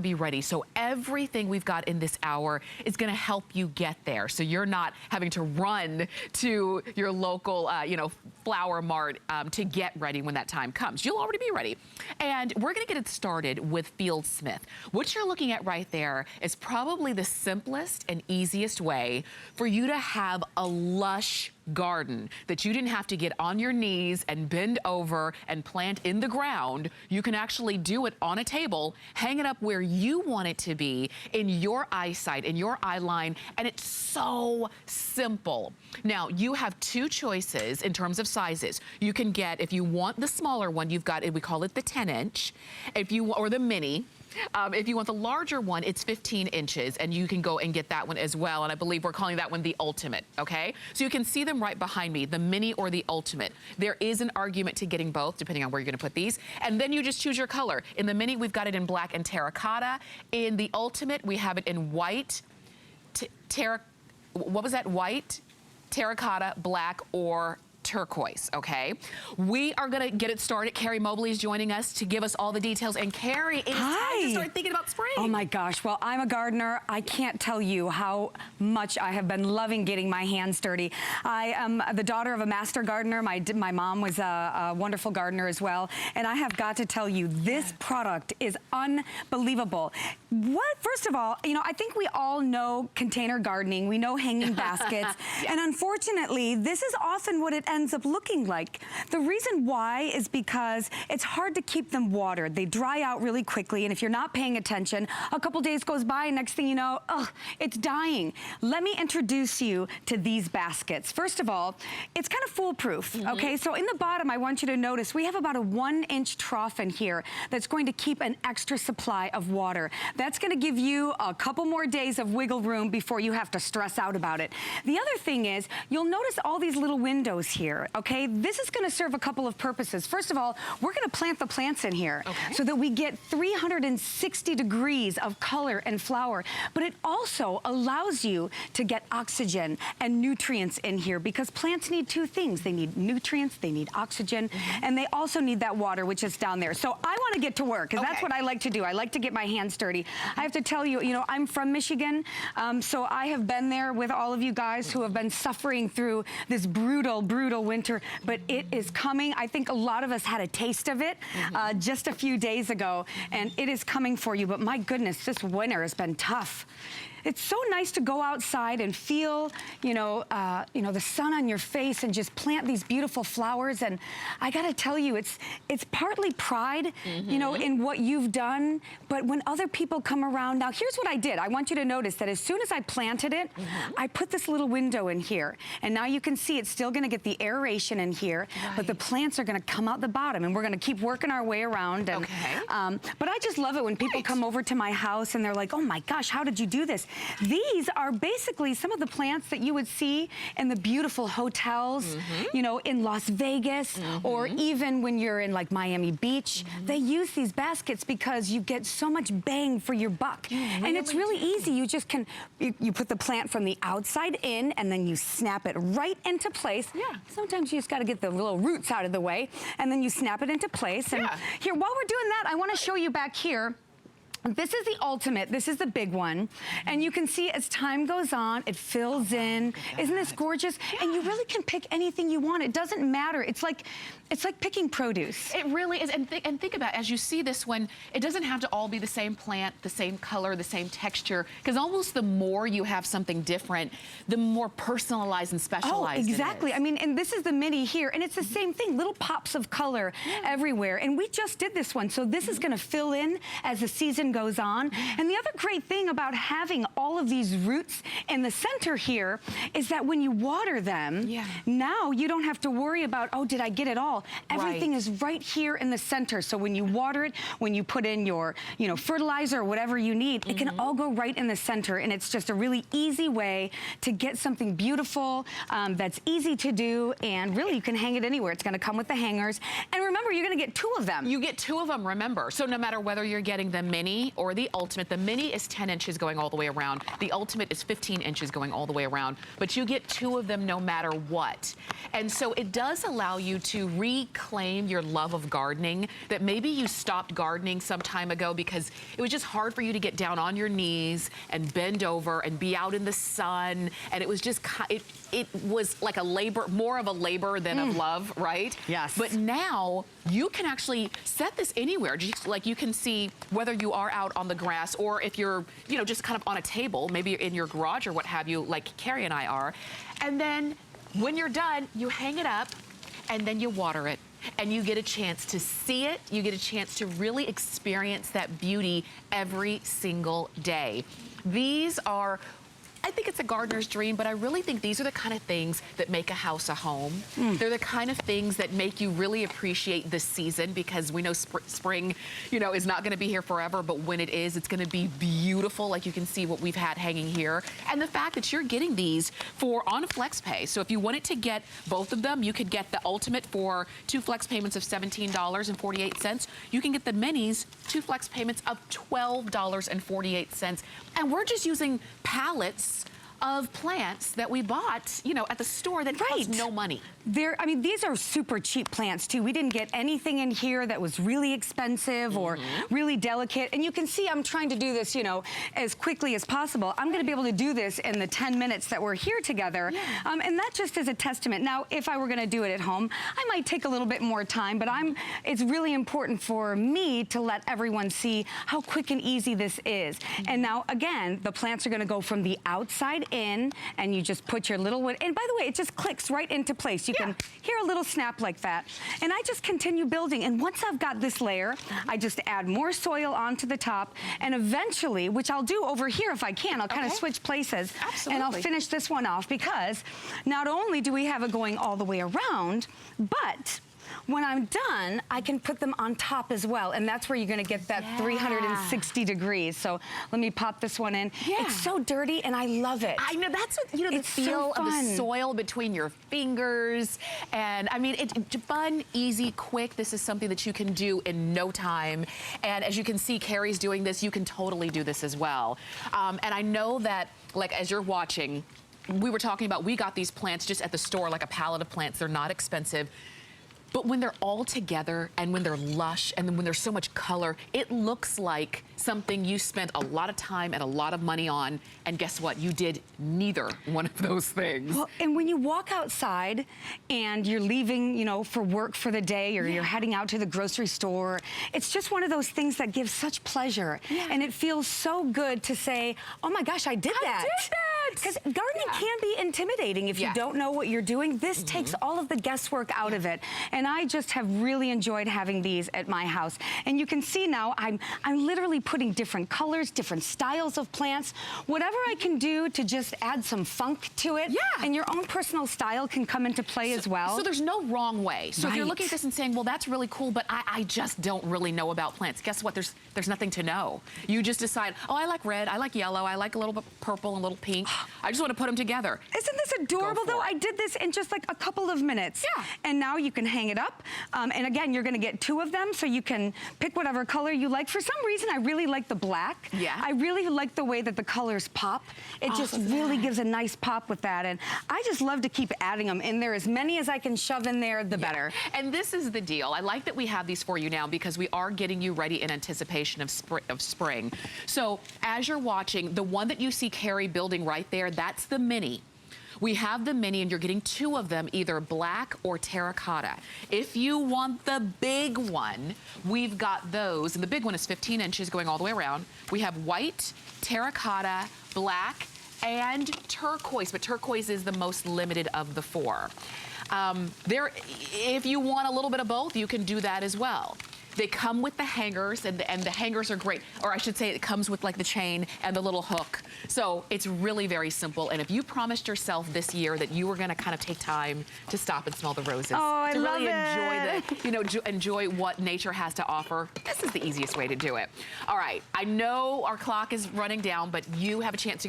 be ready. So everything we've got in this hour is going to help you get there. So you're not having to run to your local, you know, flower mart to get ready when that time comes. You'll already be ready. And we're going to get it started with FieldSmith. What you're looking at right there is probably the simplest and easiest way for you to have a lush garden that you didn't have to get on your knees and bend over and plant in the ground. You can actually do it on a table, hang it up where you want it to be in your eyesight, in your eye line, and it's so simple. Now, you have two choices in terms of sizes. You can get, if you want the smaller one, you've got, we call it the 10-inch, or the mini. If you want the larger one, it's 15 inches, and you can go and get that one as well. And I believe we're calling that one the Ultimate, okay? So you can see them right behind me, the Mini or the Ultimate. There is an argument to getting both, depending on where you're gonna put these. And then you just choose your color. In the Mini, we've got it in black and terracotta. In the Ultimate, we have it in white, what was that? White, terracotta, black, or turquoise, okay? We are gonna get it started. Carrie Mobley is joining us to give us all the details. And Carrie, it's time to start thinking about spring. Oh my gosh, well, I'm a gardener. I can't tell you how much I have been loving getting my hands dirty. I am the daughter of a master gardener. My mom was a wonderful gardener as well. And I have got to tell you, this product is unbelievable. First of all, you know, I think we all know container gardening. We know hanging baskets. And unfortunately, this is often what it ends up looking like. The reason why is because it's hard to keep them watered. They dry out really quickly, and if you're not paying attention, a couple days goes by, and next thing you know, it's dying. Let me introduce you to these baskets. First of all, it's kind of foolproof, okay? So in the bottom, I want you to notice we have about a 1-inch trough in here that's going to keep an extra supply of water. That's gonna give you a couple more days of wiggle room before you have to stress out about it. The other thing is, you'll notice all these little windows here, okay? This is gonna serve a couple of purposes. First of all, we're gonna plant the plants in here so that we get 360 degrees of color and flower, but it also allows you to get oxygen and nutrients in here because plants need two things. They need nutrients, they need oxygen, and they also need that water, which is down there. So I wanna get to work, because that's what I like to do. I like to get my hands dirty. I have to tell you, you know, I'm from Michigan, so I have been there with all of you guys who have been suffering through this brutal winter, but it is coming. I think a lot of us had a taste of it just a few days ago, and it is coming for you, but my goodness, this winter has been tough. It's so nice to go outside and feel, you know, the sun on your face and just plant these beautiful flowers. And I gotta tell you, it's partly pride, you know, in what you've done. But when other people come around, now here's what I did. I want you to notice that as soon as I planted it, I put this little window in here. And now you can see it's still gonna get the aeration in here, but the plants are gonna come out the bottom, and we're gonna keep working our way around. And, but I just love it when people come over to my house and they're like, oh my gosh, how did you do this? These are basically some of the plants that you would see in the beautiful hotels, you know, in Las Vegas, or even when you're in like Miami Beach. They use these baskets because you get so much bang for your buck. And it's really easy. You just can, you put the plant from the outside in, and then you snap it right into place. Sometimes you just gotta get the little roots out of the way, and then you snap it into place. And here, while we're doing that, I wanna show you back here. This is the Ultimate, this is the big one. And you can see as time goes on, it fills in. Isn't this gorgeous? And you really can pick anything you want. It doesn't matter. It's like picking produce. It really is. And think about it, as you see this one, it doesn't have to all be the same plant, the same color, the same texture, because almost the more you have something different, the more personalized and specialized exactly. it is. I mean, and this is the Mini here, and it's the same thing, little pops of color everywhere. And we just did this one, so this is gonna fill in as the season goes on. And the other great thing about having all of these roots in the center here is that when you water them, now you don't have to worry about, oh, did I get it all? Everything is right here in the center. So when you water it, when you put in your, you know, fertilizer or whatever you need, it can all go right in the center. And it's just a really easy way to get something beautiful that's easy to do. And really, you can hang it anywhere. It's gonna come with the hangers. And remember, you're gonna get 2 of them. You get 2 of them, remember. So no matter whether you're getting the Mini mini or the ultimate. The mini is 10 inches going all the way around. The ultimate is 15 inches going all the way around. But you get 2 of them no matter what. And so it does allow you to reclaim your love of gardening that maybe you stopped gardening some time ago because it was just hard for you to get down on your knees and bend over and be out in the sun. And it was just, it was like a labor, more of a labor than of love, right? Yes. But now you can actually set this anywhere. Just like you can see whether you are out on the grass or if you're, you know, just kind of on a table, maybe you're in your garage or what have you, like Carrie and I are. And then when you're done, you hang it up and then you water it. And you get a chance to see it. You get a chance to really experience that beauty every single day. These are, I think it's a gardener's dream, but I really think these are the kind of things that make a house a home. They're the kind of things that make you really appreciate the season because we know spring, you know, is not going to be here forever, but when it is, it's going to be beautiful, like you can see what we've had hanging here. And the fact that you're getting these for on flex pay. So if you wanted to get both of them, you could get the ultimate for 2 flex payments of $17.48. You can get the minis, 2 flex payments of $12.48. And we're just using pallets of plants that we bought, you know, at the store that cost no money. I mean, these are super cheap plants too. We didn't get anything in here that was really expensive or really delicate. And you can see I'm trying to do this, you know, as quickly as possible. I'm going to be able to do this in the 10 minutes that we're here together. And that just is a testament. Now, if I were going to do it at home, I might take a little bit more time, but it's really important for me to let everyone see how quick and easy this is. And now, again, the plants are going to go from the outside in, and you just put your little one, and by the way, it just clicks right into place. You can hear a little snap like that. And I just continue building, and once I've got this layer, I just add more soil onto the top, and eventually, which I'll do over here if I can, I'll kind of switch places, and I'll finish this one off because not only do we have it going all the way around, but when I'm done, I can put them on top as well, and that's where you're gonna get that 360 degrees. So let me pop this one in. It's so dirty, and I love it. I know, that's what, you know, the feel of the soil between your fingers, and I mean, it's fun, easy, quick. This is something that you can do in no time, and as you can see, Carrie's doing this. You can totally do this as well. And I know that, like, as you're watching, we were talking about, we got these plants just at the store, like a pallet of plants. They're not expensive. But when they're all together and when they're lush and then when there's so much color, it looks like something you spent a lot of time and a lot of money on, and guess what? You did neither one of those things. Well, and when you walk outside and you're leaving, you know, for work for the day, or you're heading out to the grocery store, it's just one of those things that gives such pleasure. And it feels so good to say, oh my gosh, I did that. Because gardening can be intimidating if you don't know what you're doing. This takes all of the guesswork out of it. And I just have really enjoyed having these at my house. And you can see now I'm literally putting different colors, different styles of plants, whatever I can do to just add some funk to it. And your own personal style can come into play as well. So there's no wrong way. So if you're looking at this and saying, well, that's really cool, but I just don't really know about plants. Guess what? There's nothing to know. You just decide, oh, I like red, I like yellow, I like a little bit purple and a little pink. I just want to put them together. Isn't this adorable though? I did this in just like a couple of minutes. And now you can hang it up. And again, you're going to get 2 of them, so you can pick whatever color you like. For some reason, I really like the black. I really like the way that the colors pop. It just really gives a nice pop with that. And I just love to keep adding them in there. As many as I can shove in there, the better. And this is the deal. I like that we have these for you now because we are getting you ready in anticipation of spring. So as you're watching, the one that you see Carrie building right there, that's the mini. We have the mini, and you're getting 2 of them, either black or terracotta. If you want the big one, we've got those. And the big one is 15 inches going all the way around. We have white, terracotta, black, and turquoise. But turquoise is the most limited of the 4. If you want a little bit of both, you can do that as well. They come with the hangers, and the hangers are great. Or I should say it comes with like the chain and the little hook. So it's really very simple. And if you promised yourself this year that you were gonna kind of take time to stop and smell the roses, to really enjoy what nature has to offer, this is the easiest way to do it. All right, I know our clock is running down, but you have a chance to go